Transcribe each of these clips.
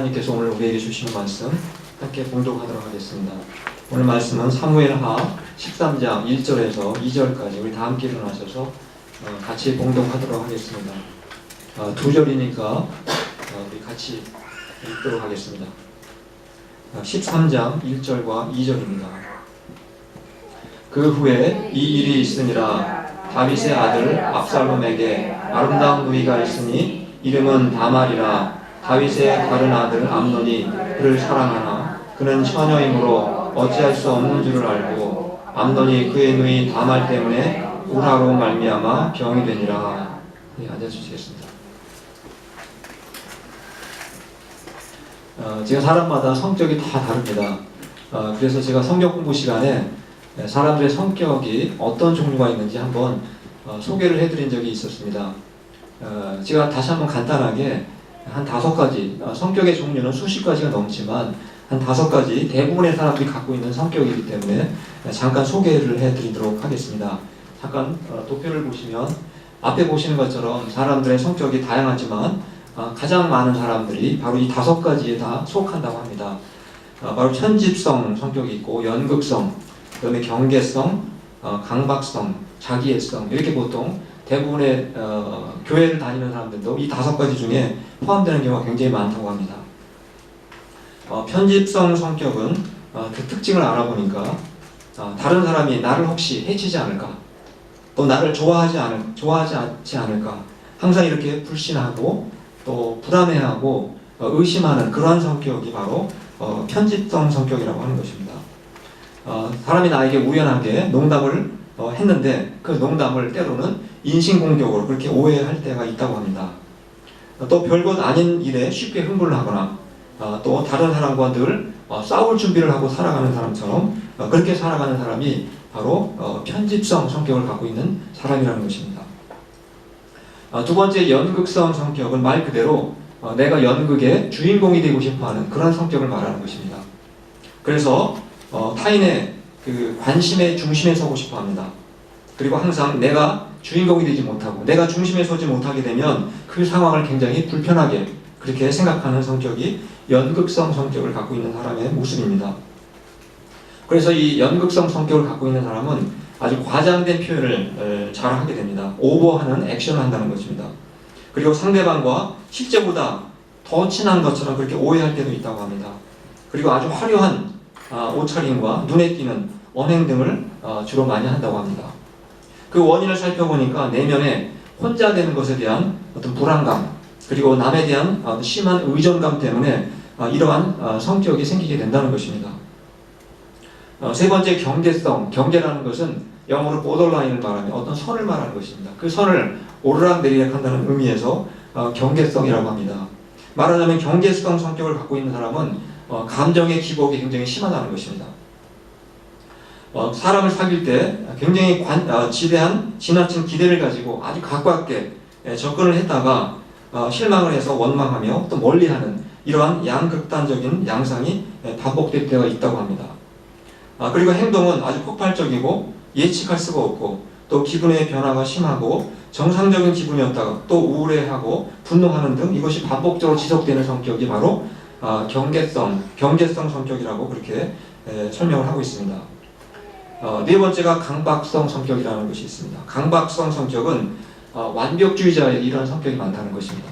하나님께서 오늘 우리에게 주시는 말씀 함께 봉독하도록 하겠습니다. 오늘 말씀은 사무엘하 13장 1절에서 2절까지 우리 다 함께 일어나셔서 같이 봉독하도록 하겠습니다. 두 절이니까 우리 같이 읽도록 하겠습니다. 13장 1절과 2절입니다. 그 후에 이 일이 있으니라. 다윗의 아들 압살롬에게 아름다운 누이가 있으니 이름은 다말이라. 다윗의 다른 아들 암논이 그를 사랑하나 그는 처녀이므로 어찌할 수 없는 줄을 알고 암논이 그의 누이 다말 때문에 우라로 말미암아 병이 되니라. 네, 앉아주시겠습니다. 제가 사람마다 성격이 다 다릅니다. 그래서 제가 성경 공부 시간에 사람들의 성격이 어떤 종류가 있는지 한번 소개를 해드린 적이 있었습니다. 제가 다시 한번 간단하게 한 5가지, 성격의 종류는 수십 가지가 넘지만 한 5가지 대부분의 사람들이 갖고 있는 성격이기 때문에 잠깐 소개를 해드리도록 하겠습니다. 잠깐 도표를 보시면 앞에 보시는 것처럼 사람들의 성격이 다양하지만 가장 많은 사람들이 바로 이 5가지에 다 속한다고 합니다. 바로 편집성 성격이 있고 연극성, 그 다음에 경계성, 강박성, 자기애성, 이렇게 보통 대부분의 교회를 다니는 사람들도 이 5가지 중에 포함되는 경우가 굉장히 많다고 합니다. 편집성 성격은 그 특징을 알아보니까 다른 사람이 나를 혹시 해치지 않을까, 또 나를 좋아하지 않지 않을까, 항상 이렇게 불신하고 또 불안해하고 의심하는 그러한 성격이 바로 편집성 성격이라고 하는 것입니다. 사람이 나에게 우연하게 농담을 했는데 그 농담을 때로는 인신공격으로 그렇게 오해할 때가 있다고 합니다. 또 별것 아닌 일에 쉽게 흥분을 하거나 또 다른 사람과 늘 싸울 준비를 하고 살아가는 사람처럼 그렇게 살아가는 사람이 바로 편집성 성격을 갖고 있는 사람이라는 것입니다. 두 번째, 연극성 성격은 말 그대로 내가 연극의 주인공이 되고 싶어하는 그런 성격을 말하는 것입니다. 그래서 타인의 그 관심의 중심에 서고 싶어합니다. 그리고 항상 내가 주인공이 되지 못하고 내가 중심에 서지 못하게 되면 그 상황을 굉장히 불편하게 그렇게 생각하는 성격이 연극성 성격을 갖고 있는 사람의 모습입니다. 그래서 이 연극성 성격을 갖고 있는 사람은 아주 과장된 표현을 잘 하게 됩니다. 오버하는 액션을 한다는 것입니다. 그리고 상대방과 실제보다 더 친한 것처럼 그렇게 오해할 때도 있다고 합니다. 그리고 아주 화려한 옷차림과 눈에 띄는 언행 등을 주로 많이 한다고 합니다. 그 원인을 살펴보니까 내면에 혼자 되는 것에 대한 어떤 불안감, 그리고 남에 대한 심한 의존감 때문에 이러한 성격이 생기게 된다는 것입니다. 세 번째, 경계성. 경계라는 것은 영어로 borderline을 말하며 어떤 선을 말하는 것입니다. 그 선을 오르락내리락 한다는 의미에서 경계성이라고 합니다. 말하자면 경계성 성격을 갖고 있는 사람은 감정의 기복이 굉장히 심하다는 것입니다. 사람을 사귈 때 굉장히 지대한 지나친 기대를 가지고 아주 가깝게 접근을 했다가 실망을 해서 원망하며 또 멀리하는 이러한 양극단적인 양상이 반복될 때가 있다고 합니다. 그리고 행동은 아주 폭발적이고 예측할 수가 없고 또 기분의 변화가 심하고 정상적인 기분이었다가 또 우울해하고 분노하는 등 이것이 반복적으로 지속되는 성격이 바로 경계성 성격이라고 그렇게 설명을 하고 있습니다. 네 번째가 강박성 성격이라는 것이 있습니다. 강박성 성격은 완벽주의자의 이런 성격이 많다는 것입니다.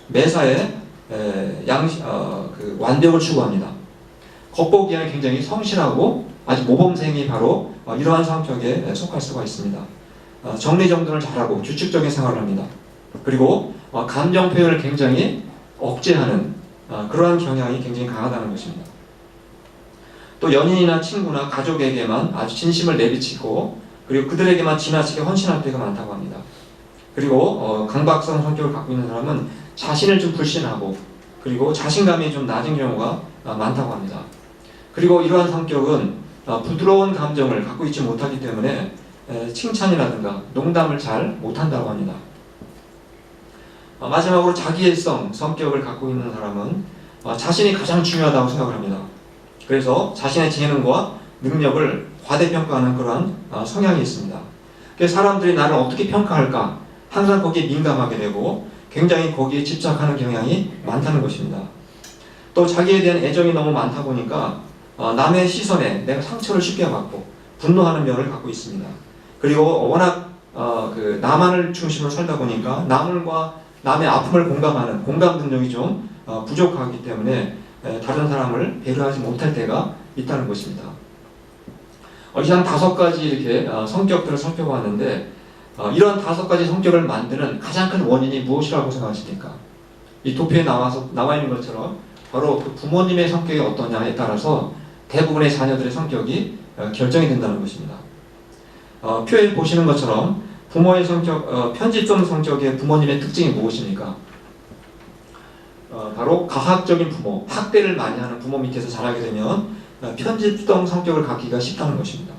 매사에 그 완벽을 추구합니다. 겉보기에는 굉장히 성실하고 아주 모범생이 바로 이러한 성격에 속할 수가 있습니다. 정리정돈을 잘하고 규칙적인 생활을 합니다. 그리고 감정 표현을 굉장히 억제하는 그러한 경향이 굉장히 강하다는 것입니다. 또 연인이나 친구나 가족에게만 아주 진심을 내비치고 그리고 그들에게만 지나치게 헌신할 때가 많다고 합니다. 그리고 강박성 성격을 갖고 있는 사람은 자신을 좀 불신하고 그리고 자신감이 좀 낮은 경우가 많다고 합니다. 그리고 이러한 성격은 부드러운 감정을 갖고 있지 못하기 때문에 칭찬이라든가 농담을 잘 못한다고 합니다. 마지막으로 자기애성 성격을 갖고 있는 사람은 자신이 가장 중요하다고 생각을 합니다. 그래서 자신의 재능과 능력을 과대평가하는 그러한 성향이 있습니다. 그래서 사람들이 나를 어떻게 평가할까 항상 거기에 민감하게 되고 굉장히 거기에 집착하는 경향이 많다는 것입니다. 또 자기에 대한 애정이 너무 많다 보니까 남의 시선에 내가 상처를 쉽게 받고 분노하는 면을 갖고 있습니다. 그리고 워낙 나만을 중심으로 살다 보니까 남과 남의 아픔을 공감하는 공감 능력이 좀 부족하기 때문에 다른 사람을 배려하지 못할 때가 있다는 것입니다. 이상 5가지 이렇게 성격들을 살펴봤는데 이런 5가지 성격을 만드는 가장 큰 원인이 무엇이라고 생각하십니까? 이 도표에 나와 있는 것처럼 바로 그 부모님의 성격이 어떠냐에 따라서 대부분의 자녀들의 성격이 결정이 된다는 것입니다. 표에 보시는 것처럼 부모의 성격, 편집점 성격의 부모님의 특징이 무엇입니까? 바로 가학적인 부모, 학대를 많이 하는 부모 밑에서 자라게 되면 편집성 성격을 갖기가 쉽다는 것입니다.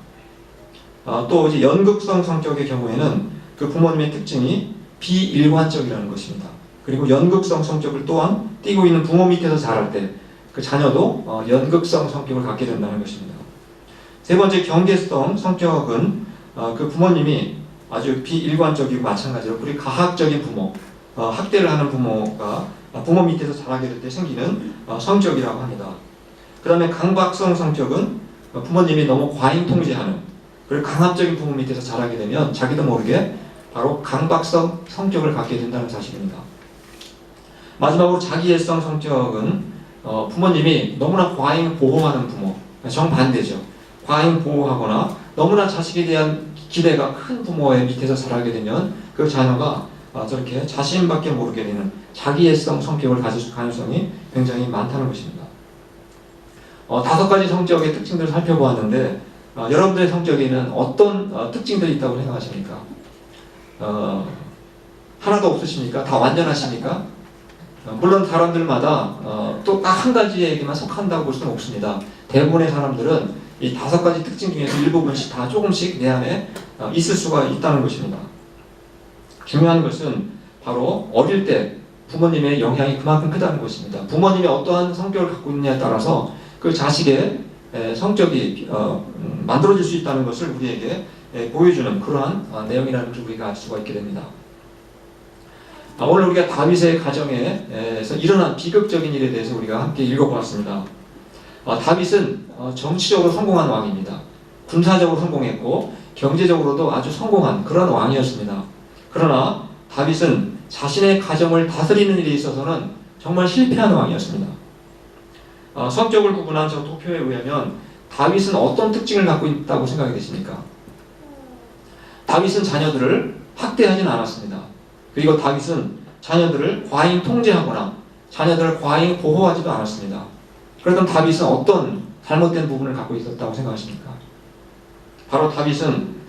또 이제 연극성 성격의 경우에는 그 부모님의 특징이 비일관적이라는 것입니다. 그리고 연극성 성격을 또한 띠고 있는 부모 밑에서 자랄 때 그 자녀도 연극성 성격을 갖게 된다는 것입니다. 세 번째, 경계성 성격은 그 부모님이 아주 비일관적이고 마찬가지로 우리 가학적인 부모, 학대를 하는 부모가 부모 밑에서 자라게 될 때 생기는 성격이라고 합니다. 그 다음에 강박성 성격은 부모님이 너무 과잉 통제하는 그리고 강압적인 부모 밑에서 자라게 되면 자기도 모르게 바로 강박성 성격을 갖게 된다는 사실입니다. 마지막으로 자기애성 성격은 부모님이 너무나 과잉 보호하는 부모, 정반대죠. 과잉 보호하거나 너무나 자식에 대한 기대가 큰 부모의 밑에서 자라게 되면 그 자녀가 저렇게 자신밖에 모르게 되는 자기애성 성격을 가질 가능성이 굉장히 많다는 것입니다. 5가지 성격의 특징들을 살펴보았는데 여러분들의 성격에는 어떤 특징들이 있다고 생각하십니까? 하나도 없으십니까? 다 완전하십니까? 물론 사람들마다 또 딱 한 가지에게만 속한다고 볼 수는 없습니다. 대부분의 사람들은 이 5가지 특징 중에서 일부분씩 다 조금씩 내 안에 있을 수가 있다는 것입니다. 중요한 것은 바로 어릴 때 부모님의 영향이 그만큼 크다는 것입니다. 부모님이 어떠한 성격을 갖고 있느냐에 따라서 그 자식의 성격이 만들어질 수 있다는 것을 우리에게 보여주는 그러한 내용이라는 것을 우리가 알 수가 있게 됩니다. 오늘 우리가 다윗의 가정에서 일어난 비극적인 일에 대해서 우리가 함께 읽어보았습니다. 다윗은 정치적으로 성공한 왕입니다. 군사적으로 성공했고 경제적으로도 아주 성공한 그런 왕이었습니다. 그러나 다윗은 자신의 가정을 다스리는 일에 있어서는 정말 실패한 왕이었습니다. 성격을 구분한 저 도표에 의하면 다윗은 어떤 특징을 갖고 있다고 생각이 되십니까? 다윗은 자녀들을 학대하진 않았습니다. 그리고 다윗은 자녀들을 과잉 통제하거나 자녀들을 과잉 보호하지도 않았습니다. 그렇다면 다윗은 어떤 잘못된 부분을 갖고 있었다고 생각하십니까? 바로 다윗은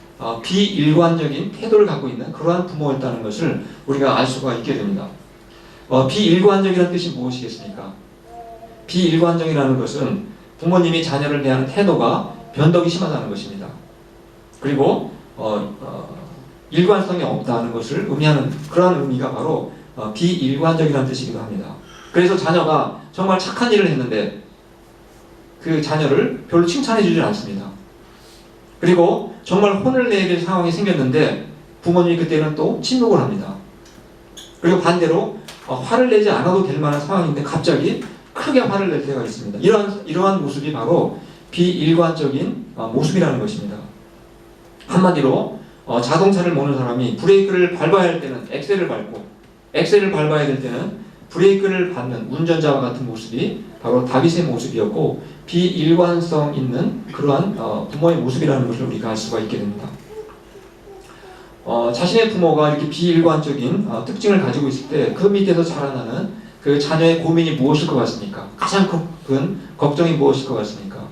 비일관적인 태도를 갖고 있는 그러한 부모였다는 것을 우리가 알 수가 있게 됩니다. 비일관적이라는 뜻이 무엇이겠습니까? 비일관적이라는 것은 부모님이 자녀를 대하는 태도가 변덕이 심하다는 것입니다. 그리고 일관성이 없다는 것을 의미하는 그러한 의미가 바로 비일관적이라는 뜻이기도 합니다. 그래서 자녀가 정말 착한 일을 했는데 그 자녀를 별로 칭찬해 주지 않습니다. 그리고 정말 혼을 내야 될 상황이 생겼는데 부모님이 그때는 또 침묵을 합니다. 그리고 반대로 화를 내지 않아도 될 만한 상황인데 갑자기 크게 화를 낼 때가 있습니다. 이러한 모습이 바로 비일관적인 모습이라는 것입니다. 한마디로 자동차를 모는 사람이 브레이크를 밟아야 할 때는 엑셀을 밟고 엑셀을 밟아야 될 때는 브레이크를 밟는 운전자와 같은 모습이 바로 다윗의 모습이었고 비일관성 있는 그러한 부모의 모습이라는 것을 우리가 알 수가 있게 됩니다. 자신의 부모가 이렇게 비일관적인 특징을 가지고 있을 때 그 밑에서 자라나는 그 자녀의 고민이 무엇일 것 같습니까? 가장 큰 걱정이 무엇일 것 같습니까?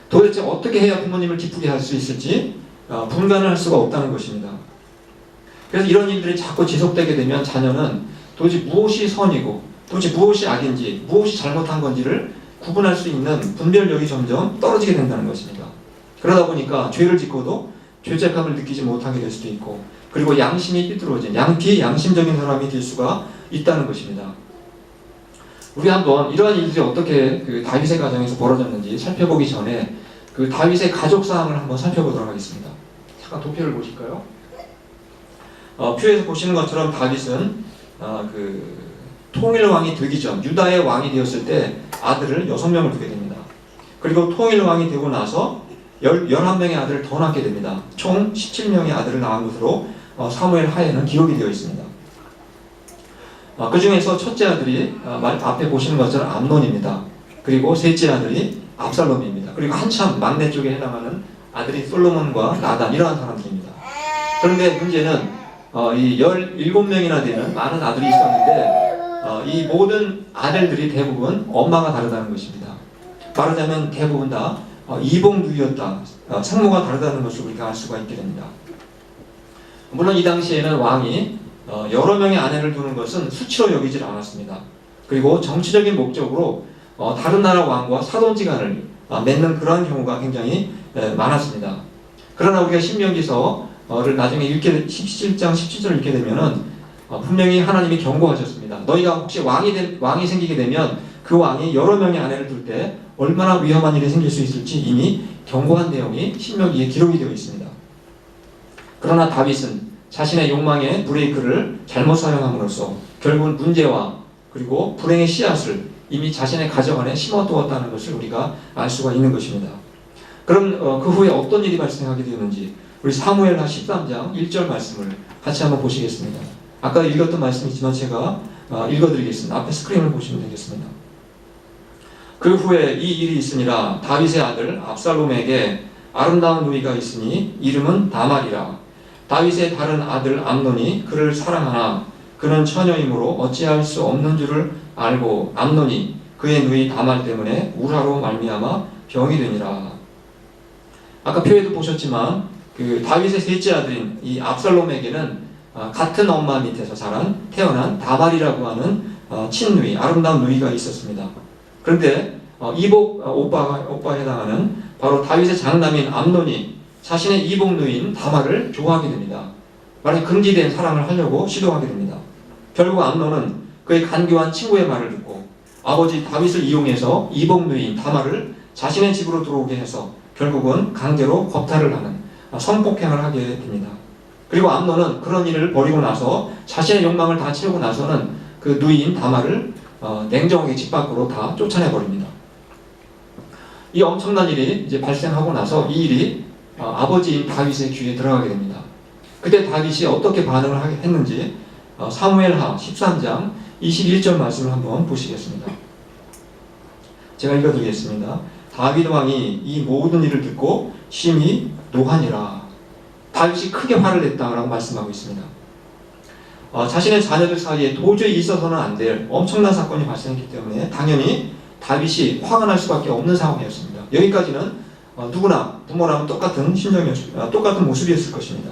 도대체 어떻게 해야 부모님을 기쁘게 할 수 있을지 분간을 할 수가 없다는 것입니다. 그래서 이런 일들이 자꾸 지속되게 되면 자녀는 도대체 무엇이 선이고 도대체 무엇이 악인지 무엇이 잘못한 건지를 구분할 수 있는 분별력이 점점 떨어지게 된다는 것입니다. 그러다 보니까 죄를 짓고도 죄책감을 느끼지 못하게 될 수도 있고 그리고 양심이 삐뚤어진 비양심적인 사람이 될 수가 있다는 것입니다. 우리 한번 이러한 일들이 어떻게 그 다윗의 가정에서 벌어졌는지 살펴보기 전에 그 다윗의 가족 사항을 한번 살펴보도록 하겠습니다. 잠깐 도표를 보실까요? 표에서 보시는 것처럼 다윗은 통일 왕이 되기 전 유다의 왕이 되었을 때 아들을 6명을 두게 됩니다. 그리고 통일 왕이 되고 나서 11명의 아들을 더 낳게 됩니다. 총 17명의 아들을 낳은 것으로 사무엘 하에는 기록이 되어 있습니다. 그 중에서 첫째 아들이 앞에 보시는 것처럼 암논입니다. 그리고 셋째 아들이 압살롬입니다. 그리고 한참 막내 쪽에 해당하는 아들이 솔로몬과 나단 이러한 사람들입니다. 그런데 문제는 이 17명이나 되는 많은 아들이 있었는데 이 모든 아들들이 대부분 엄마가 다르다는 것입니다. 말하자면 대부분 다 이복누이였다. 생모가 다르다는 것을 우리가 알 수가 있게 됩니다. 물론 이 당시에는 왕이 여러 명의 아내를 두는 것은 수치로 여기질 않았습니다. 그리고 정치적인 목적으로 다른 나라 왕과 사돈지간을 맺는 그러한 경우가 굉장히 많았습니다. 그러나 우리가 신명기서를 나중에 17장 17절을 읽게 되면은 분명히 하나님이 경고하셨습니다. 너희가 혹시 왕이 생기게 되면 그 왕이 여러 명의 아내를 둘 때 얼마나 위험한 일이 생길 수 있을지 이미 경고한 내용이 신명기에 기록이 되어 있습니다. 그러나 다윗은 자신의 욕망의 브레이크를 잘못 사용함으로써 결국은 문제와 그리고 불행의 씨앗을 이미 자신의 가정 안에 심어두었다는 것을 우리가 알 수가 있는 것입니다. 그럼 그 후에 어떤 일이 발생하게 되었는지 우리 사무엘하 13장 1절 말씀을 같이 한번 보시겠습니다. 아까 읽었던 말씀이지만 제가 읽어드리겠습니다. 앞에 스크린을 보시면 되겠습니다. 그 후에 이 일이 있으니라 다윗의 아들 압살롬에게 아름다운 누이가 있으니 이름은 다말이라. 다윗의 다른 아들 암논이 그를 사랑하나 그는 처녀이므로 어찌할 수 없는 줄을 알고 암논이 그의 누이 다말 때문에 우라로 말미암아 병이 되니라. 아까 표에도 보셨지만 그 다윗의 셋째 아들인 이 압살롬에게는 같은 엄마 밑에서 태어난 다말이라고 하는 친누이, 아름다운 누이가 있었습니다. 그런데 이복 오빠에 해당하는 바로 다윗의 장남인 암논이 자신의 이복 누이인 다말을 좋아하게 됩니다. 말하자면 금지된 사랑을 하려고 시도하게 됩니다. 결국 암논은 그의 간교한 친구의 말을 듣고 아버지 다윗을 이용해서 이복 누이인 다말을 자신의 집으로 들어오게 해서 결국은 강제로 겁탈을 하는 성폭행을 하게 됩니다. 그리고 암논은 그런 일을 벌이고 나서 자신의 욕망을 다 채우고 나서는 그 누이인 다말을 냉정하게 집 밖으로 다 쫓아내버립니다. 이 엄청난 일이 이제 발생하고 나서 이 일이 아버지인 다윗의 귀에 들어가게 됩니다. 그때 다윗이 어떻게 반응을 했는지 사무엘하 13장 21절 말씀을 한번 보시겠습니다. 제가 읽어드리겠습니다. 다윗 왕이 이 모든 일을 듣고 심히 노하니라. 다윗이 크게 화를 냈다라고 말씀하고 있습니다. 자신의 자녀들 사이에 도저히 있어서는 안 될 엄청난 사건이 발생했기 때문에 당연히 다윗이 화가 날 수밖에 없는 상황이었습니다. 여기까지는 누구나 부모라면 똑같은 심정이었습니다. 똑같은 모습이었을 것입니다.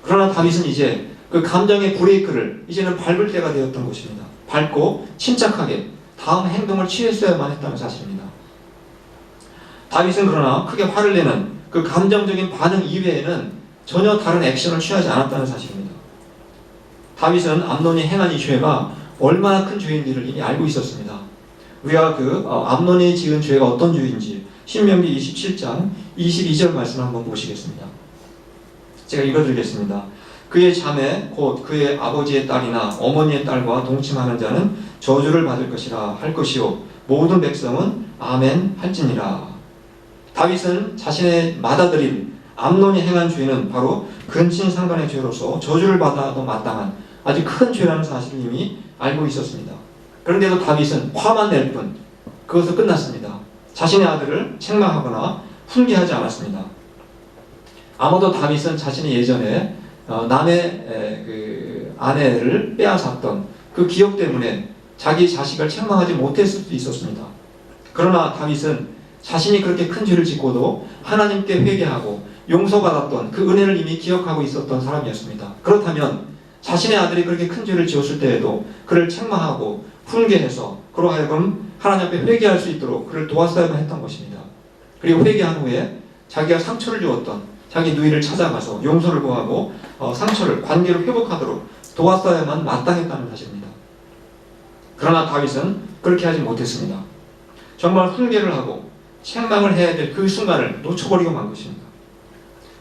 그러나 다윗은 이제 그 감정의 브레이크를 이제는 밟을 때가 되었던 것입니다. 밟고 침착하게 다음 행동을 취했어야만 했다는 사실입니다. 다윗은 그러나 크게 화를 내는 그 감정적인 반응 이외에는 전혀 다른 액션을 취하지 않았다는 사실입니다. 다윗은 암논이 행한 이 죄가 얼마나 큰 죄인지를 이미 알고 있었습니다. 우리가 그 암논이 지은 죄가 어떤 죄인지 신명기 27장 22절 말씀을 한번 보시겠습니다. 제가 읽어드리겠습니다. 그의 자매 곧 그의 아버지의 딸이나 어머니의 딸과 동침하는 자는 저주를 받을 것이라 할 것이요 모든 백성은 아멘 할지니라. 다윗은 자신의 맏아들인 암논이 행한 죄는 바로 근친상간의 죄로서 저주를 받아도 마땅한 아주 큰 죄라는 사실을 이미 알고 있었습니다. 그런데도 다윗은 화만 낼 뿐 그것은 끝났습니다. 자신의 아들을 책망하거나 훈계하지 않았습니다. 아마도 다윗은 자신이 예전에 남의 그 아내를 빼앗았던 그 기억 때문에 자기 자식을 책망하지 못했을 수도 있었습니다. 그러나 다윗은 자신이 그렇게 큰 죄를 짓고도 하나님께 회개하고 용서받았던 그 은혜를 이미 기억하고 있었던 사람이었습니다. 그렇다면 자신의 아들이 그렇게 큰 죄를 지었을 때에도 그를 책망하고 훈계해서 그로 하여금 하나님 앞에 회개할 수 있도록 그를 도왔어야만 했던 것입니다. 그리고 회개한 후에 자기가 상처를 주었던 자기 누이를 찾아가서 용서를 구하고 상처를 관계를 회복하도록 도왔어야만 마땅했다는 사실입니다. 그러나 다윗은 그렇게 하지 못했습니다. 정말 훈계를 하고 책망을 해야 될 그 순간을 놓쳐버리고 만 것입니다.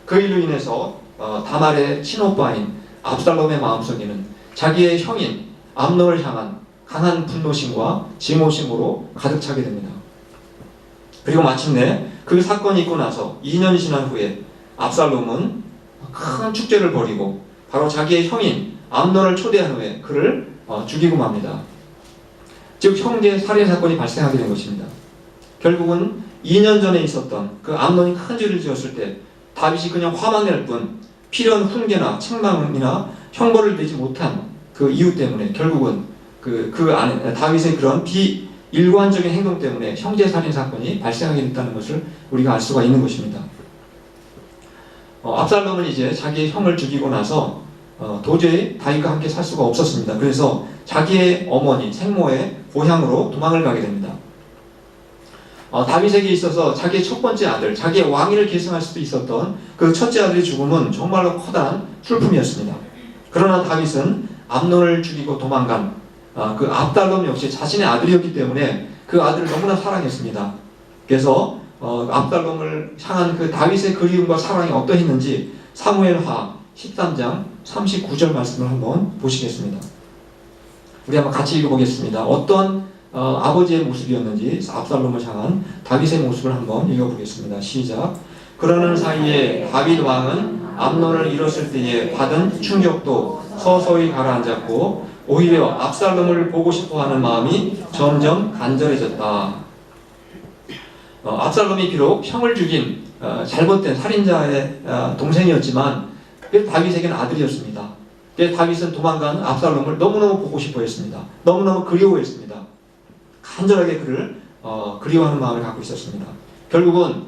그 일로 인해서 다말의 친오빠인 압살롬의 마음속에는 자기의 형인 암논을 향한 강한 분노심과 증오심으로 가득 차게 됩니다. 그리고 마침내 그 사건이 있고 나서 2년 지난 후에 압살롬은 큰 축제를 벌이고 바로 자기의 형인 암논을 초대한 후에 그를 죽이고 맙니다. 즉 형제 살해 사건이 발생하게 된 것입니다. 결국은 2년 전에 있었던 그 암논이 큰 죄를 지었을 때 다윗이 그냥 화만 낼 뿐 필요한 훈계나 책망이나 형벌을 내지 못한 그 이유 때문에 결국은 그 안에 다윗의 그런 비일관적인 행동 때문에 형제 살인 사건이 발생하게 됐다는 것을 우리가 알 수가 있는 것입니다. 압살롬은 이제 자기의 형을 죽이고 나서 도저히 다윗과 함께 살 수가 없었습니다. 그래서 자기의 어머니 생모의 고향으로 도망을 가게 됩니다. 다윗에게 있어서 자기의 첫 번째 아들, 자기의 왕위를 계승할 수도 있었던 그 첫째 아들의 죽음은 정말로 커다란 슬픔이었습니다. 그러나 다윗은 암논을 죽이고 도망간 그 압살롬 역시 자신의 아들이었기 때문에 그 아들을 너무나 사랑했습니다. 그래서 압살롬을 향한 그 다윗의 그리움과 사랑이 어떠했는지 사무엘하 13장 39절 말씀을 한번 보시겠습니다. 우리 한번 같이 읽어보겠습니다. 어떤 아버지의 모습이었는지 압살롬을 향한 다윗의 모습을 한번 읽어보겠습니다. 시작. 그러는 사이에 다윗 왕은 암논을 잃었을 때에 받은 충격도 서서히 가라앉았고 오히려 압살롬을 보고 싶어하는 마음이 점점 간절해졌다. 압살롬이 비록 형을 죽인 잘못된 살인자의 동생이었지만 다윗에게는 아들이었습니다. 다윗은 도망간 압살롬을 너무너무 보고 싶어했습니다. 너무너무 그리워했습니다. 간절하게 그를 그리워하는 마음을 갖고 있었습니다. 결국은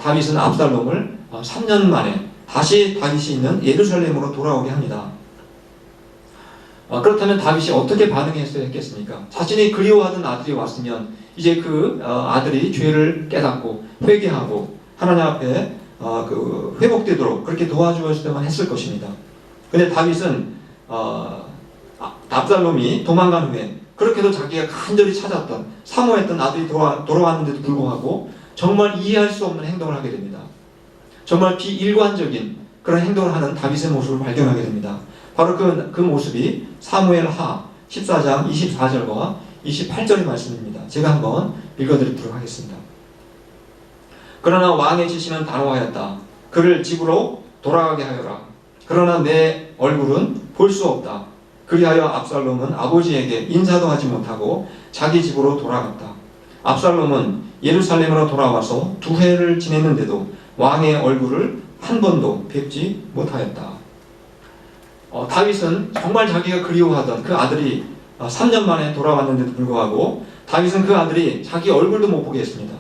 다윗은 압살롬을 3년 만에 다시 다윗이 있는 예루살렘으로 돌아오게 합니다. 그렇다면 다윗이 어떻게 반응했겠습니까? 자신이 그리워하던 아들이 왔으면 이제 그 아들이 죄를 깨닫고 회개하고 하나님 앞에 회복되도록 그렇게 도와주었으면 했을 것입니다. 근데 다윗은 압살롬이 도망간 후에 그렇게도 자기가 간절히 찾았던 사모했던 아들이 돌아왔는데도 불구하고 정말 이해할 수 없는 행동을 하게 됩니다. 정말 비일관적인 그런 행동을 하는 다윗의 모습을 발견하게 됩니다. 바로 그 모습이 사무엘하 14장 24절과 28절의 말씀입니다. 제가 한번 읽어드리도록 하겠습니다. 그러나 왕의 지시는 단호하였다. 그를 집으로 돌아가게 하여라. 그러나 내 얼굴은 볼 수 없다. 그리하여 압살롬은 아버지에게 인사도 하지 못하고 자기 집으로 돌아갔다. 압살롬은 예루살렘으로 돌아와서 2해를 지냈는데도 왕의 얼굴을 한 번도 뵙지 못하였다. 다윗은 정말 자기가 그리워하던 그 아들이 3년 만에 돌아왔는데도 불구하고 다윗은 그 아들이 자기 얼굴도 못 보게 했습니다.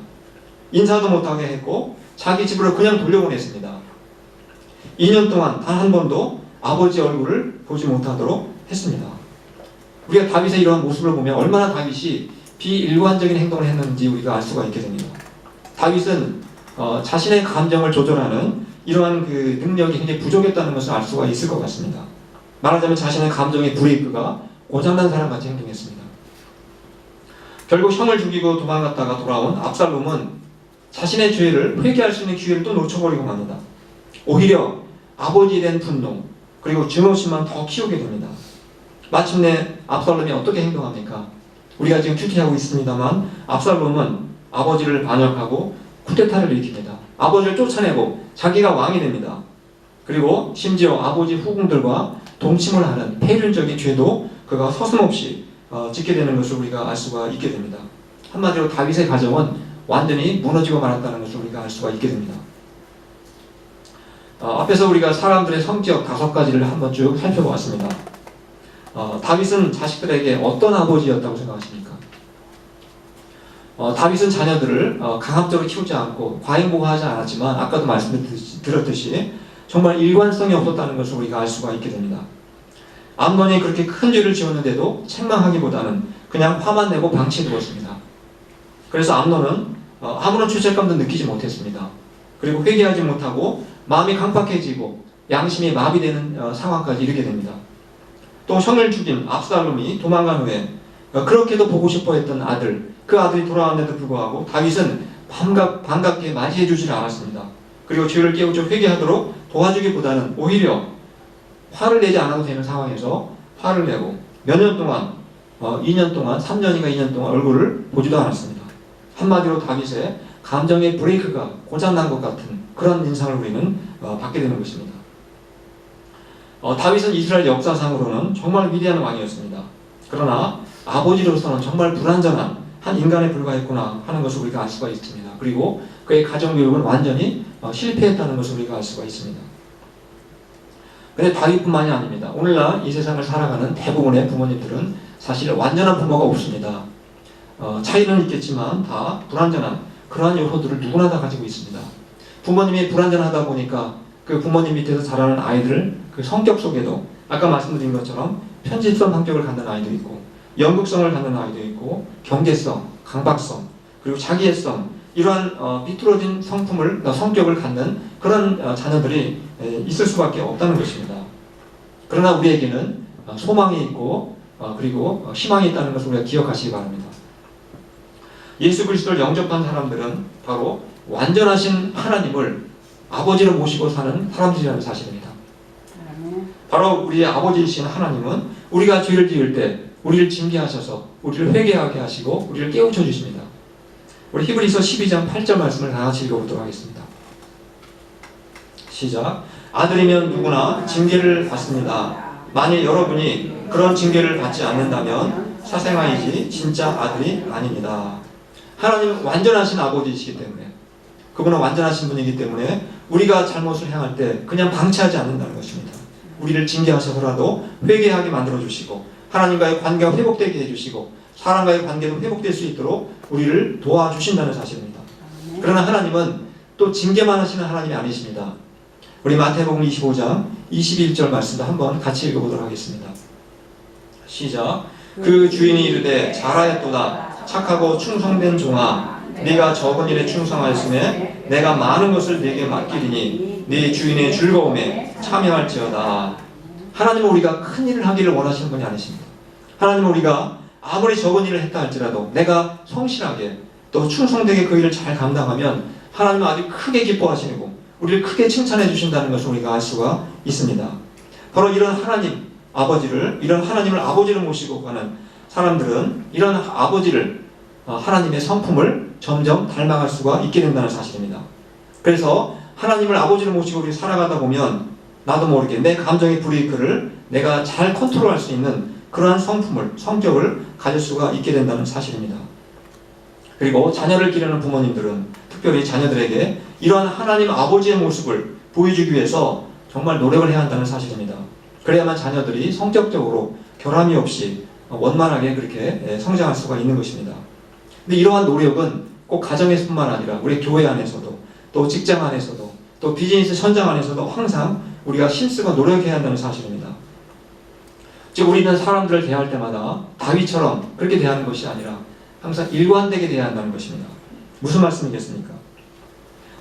인사도 못하게 했고 자기 집으로 그냥 돌려보냈습니다. 2년 동안 단 한 번도 아버지 얼굴을 보지 못하도록 했습니다. 우리가 다윗의 이러한 모습을 보면 얼마나 다윗이 비일관적인 행동을 했는지 우리가 알 수가 있게 됩니다. 다윗은 자신의 감정을 조절하는 이러한 그 능력이 굉장히 부족했다는 것을 알 수가 있을 것 같습니다. 말하자면 자신의 감정의 브레이크가 고장난 사람같이 행동했습니다. 결국 형을 죽이고 도망갔다가 돌아온 압살롬은 자신의 죄를 회개할 수 있는 기회를 또 놓쳐버리고 맙니다. 오히려 아버지에 대한 분노 그리고 증오심만 더 키우게 됩니다. 마침내 압살롬이 어떻게 행동합니까? 우리가 지금 큐티하고 있습니다만 압살롬은 아버지를 반역하고 쿠데타를 일으킵니다. 아버지를 쫓아내고 자기가 왕이 됩니다. 그리고 심지어 아버지 후궁들과 동침을 하는 폐륜적인 죄도 그가 서슴없이 짓게 되는 것을 우리가 알 수가 있게 됩니다. 한마디로 다윗의 가정은 완전히 무너지고 말았다는 것을 우리가 알 수가 있게 됩니다. 앞에서 우리가 사람들의 성격 5가지를 한번 쭉 살펴보았습니다. 다윗은 자식들에게 어떤 아버지였다고 생각하십니까? 다윗은 자녀들을 강압적으로 키우지 않고 과잉보호하지 않았지만 아까도 말씀드렸듯이 정말 일관성이 없었다는 것을 우리가 알 수가 있게 됩니다. 암논이 그렇게 큰 죄를 지었는데도 책망하기보다는 그냥 화만 내고 방치해두었습니다. 그래서 암논은 아무런 죄책감도 느끼지 못했습니다. 그리고 회개하지 못하고 마음이 강팍해지고 양심이 마비되는 상황까지 이르게 됩니다. 또 형을 죽인 압살롬이 도망간 후에 그렇게도 보고 싶어 했던 아들, 그 아들이 돌아왔는데도 불구하고 다윗은 반갑게 맞이해 주질 않았습니다. 그리고 죄를 깨우쳐 회개하도록 도와주기보다는 오히려 화를 내지 않아도 되는 상황에서 화를 내고 몇 년 동안 2년 동안 3년인가 2년 동안 얼굴을 보지도 않았습니다. 한마디로 다윗의 감정의 브레이크가 고장난 것 같은 그런 인상을 우리는 받게 되는 것입니다. 다윗은 이스라엘 역사상으로는 정말 위대한 왕이었습니다. 그러나 아버지로서는 정말 불완전한 한 인간에 불과했구나 하는 것을 우리가 알 수가 있습니다. 그리고 그의 가정교육은 완전히 실패했다는 것을 우리가 알 수가 있습니다. 그런데 다윗뿐만이 아닙니다. 오늘날 이 세상을 살아가는 대부분의 부모님들은 사실 완전한 부모가 없습니다. 차이는 있겠지만 다 불완전한 그러한 요소들을 누구나 다 가지고 있습니다. 부모님이 불완전하다 보니까 그 부모님 밑에서 자라는 아이들 그 성격 속에도 아까 말씀드린 것처럼 편집성 성격을 갖는 아이도 있고 연극성을 갖는 아이도 있고 경계성, 강박성 그리고 자기애성 이러한 비뚤어진 성격을 갖는 그런 자녀들이 있을 수밖에 없다는 것입니다. 그러나 우리에게는 소망이 있고 그리고 희망이 있다는 것을 우리가 기억하시기 바랍니다. 예수 그리스도를 영접한 사람들은 바로 완전하신 하나님을 아버지로 모시고 사는 사람들이라는 사실입니다. 바로 우리의 아버지이신 하나님은 우리가 죄를 지을 때 우리를 징계하셔서 우리를 회개하게 하시고 우리를 깨우쳐 주십니다. 우리 히브리서 12장 8절 말씀을 다 같이 읽어보도록 하겠습니다. 시작. 아들이면 누구나 징계를 받습니다. 만일 여러분이 그런 징계를 받지 않는다면 사생아이지 진짜 아들이 아닙니다. 하나님은 완전하신 아버지이시기 때문에 그분은 완전하신 분이기 때문에 우리가 잘못을 행할 때 그냥 방치하지 않는다는 것입니다. 우리를 징계하셔서라도 회개하게 만들어주시고 하나님과의 관계가 회복되게 해주시고 사람과의 관계도 회복될 수 있도록 우리를 도와주신다는 사실입니다. 그러나 하나님은 또 징계만 하시는 하나님이 아니십니다. 우리 마태복음 25장 21절 말씀도 한번 같이 읽어보도록 하겠습니다. 시작. 그 주인이 이르되 잘하였도다 착하고 충성된 종아 네가 적은 일에 충성하였으며 내가 많은 것을 네게 맡기리니 네 주인의 즐거움에 참여할지어다. 하나님은 우리가 큰 일을 하기를 원하시는 분이 아니십니다. 하나님은 우리가 아무리 적은 일을 했다 할지라도 내가 성실하게 또 충성되게 그 일을 잘 감당하면 하나님은 아주 크게 기뻐하시고 우리를 크게 칭찬해 주신다는 것을 우리가 알 수가 있습니다. 바로 이런 하나님 아버지를 이런 하나님을 아버지로 모시고 가는 사람들은 이런 아버지를 하나님의 성품을 점점 닮아갈 수가 있게 된다는 사실입니다. 그래서 하나님을 아버지로 모시고 우리 살아가다 보면 나도 모르게 내 감정의 브레이크를 내가 잘 컨트롤할 수 있는 그러한 성격을 가질 수가 있게 된다는 사실입니다. 그리고 자녀를 기르는 부모님들은 특별히 자녀들에게 이러한 하나님 아버지의 모습을 보여주기 위해서 정말 노력을 해야 한다는 사실입니다. 그래야만 자녀들이 성격적으로 결함이 없이 원만하게 그렇게 성장할 수가 있는 것입니다. 근데 이러한 노력은 꼭 가정에서뿐만 아니라 우리 교회 안에서도 또 직장 안에서도 또 비즈니스 현장 안에서도 항상 우리가 힘쓰고 노력해야 한다는 사실입니다. 즉 우리는 사람들을 대할 때마다 다윗처럼 그렇게 대하는 것이 아니라 항상 일관되게 대해야 한다는 것입니다. 무슨 말씀이겠습니까?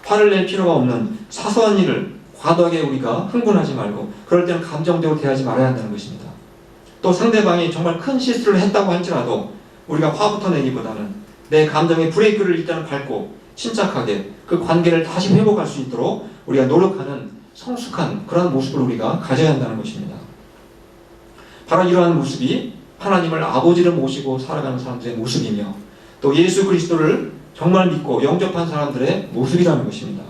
화를 낼 필요가 없는 사소한 일을 과도하게 우리가 흥분하지 말고 그럴 때는 감정적으로 대하지 말아야 한다는 것입니다. 또 상대방이 정말 큰 실수를 했다고 할지라도 우리가 화부터 내기보다는 내 감정의 브레이크를 일단 밟고 침착하게 그 관계를 다시 회복할 수 있도록 우리가 노력하는 성숙한 그런 모습을 우리가 가져야 한다는 것입니다. 바로 이러한 모습이 하나님을 아버지로 모시고 살아가는 사람들의 모습이며 또 예수 그리스도를 정말 믿고 영접한 사람들의 모습이라는 것입니다.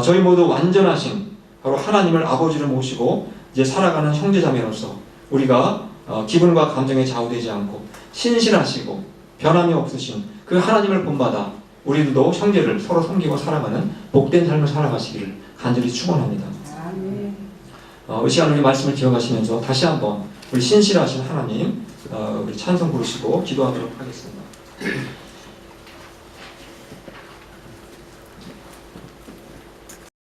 저희 모두 완전하신 바로 하나님을 아버지로 모시고 이제 살아가는 형제자매로서 우리가 기분과 감정에 좌우되지 않고 신실하시고 변함이 없으신 그 하나님을 본받아 우리들도 형제를 서로 섬기고 살아가는 복된 삶을 살아가시기를 간절히 축원합니다. 이 시간 우리 말씀을 기억하시면서 다시 한번 우리 신실하신 하나님 우리 찬송 부르시고 기도하도록 하겠습니다.